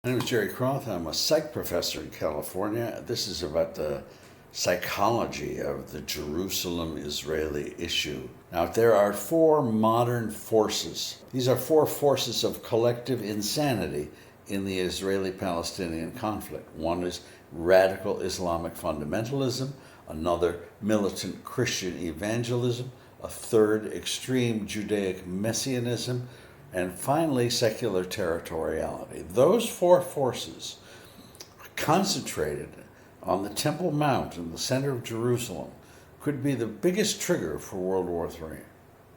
My name is Jerry Kroth. I'm a psych professor in California. This is about the psychology of the Jerusalem-Israeli issue. Now, there are four modern forces. These are four forces of collective insanity in the Israeli-Palestinian conflict. One is radical Islamic fundamentalism, another militant Christian evangelism, a third extreme Judaic messianism, and finally secular territoriality. Those four forces concentrated on the Temple Mount in the center of Jerusalem could be the biggest trigger for World War III.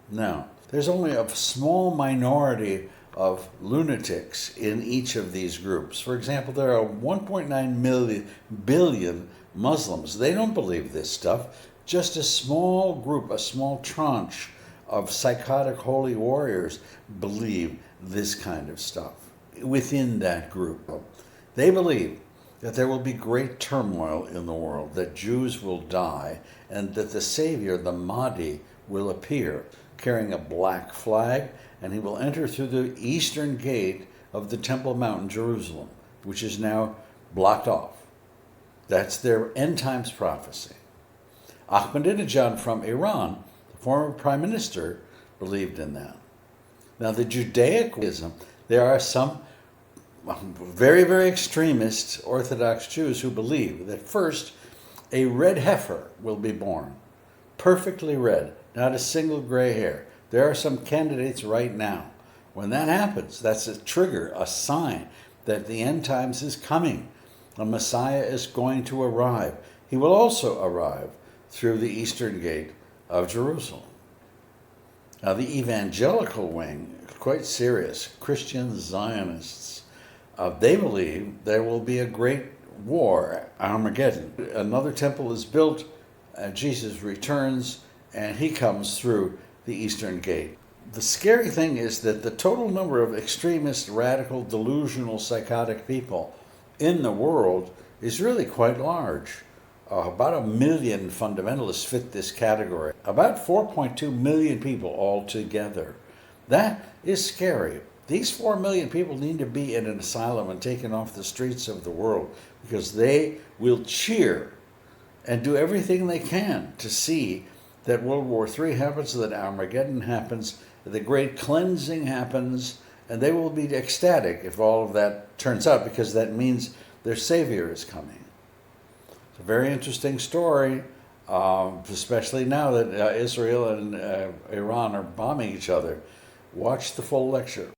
Now, there's only a small minority of lunatics in each of these groups. For example, there are 1.9 billion Muslims. They don't believe this stuff. Just a small group, a small tranche of psychotic holy warriors believe this kind of stuff. Within that group, they believe that there will be great turmoil in the world, that Jews will die, and that the Savior, the Mahdi, will appear carrying a black flag, and he will enter through the eastern gate of the Temple Mount in Jerusalem, which is now blocked off. That's their end times prophecy. Ahmadinejad from Iran, the former prime minister, believed in that. Now, the Judaicism, there are some very, very extremist Orthodox Jews who believe that first, a red heifer will be born, perfectly red, not a single gray hair. There are some candidates right now. When that happens, that's a trigger, a sign that the end times is coming. The Messiah is going to arrive. He will also arrive through the eastern gate of Jerusalem. Now, the evangelical wing, quite serious, Christian Zionists, they believe there will be a great war, Armageddon. Another temple is built, Jesus returns, and he comes through the eastern gate. The scary thing is that the total number of extremist, radical, delusional, psychotic people in the world is really quite large. About 1 million fundamentalists fit this category. About 4.2 million people altogether. That is scary. These 4 million people need to be in an asylum and taken off the streets of the world because they will cheer and do everything they can to see that World War III happens, that Armageddon happens, that the great cleansing happens, and they will be ecstatic if all of that turns out because that means their Savior is coming. It's a very interesting story, especially now that Israel and Iran are bombing each other. Watch the full lecture.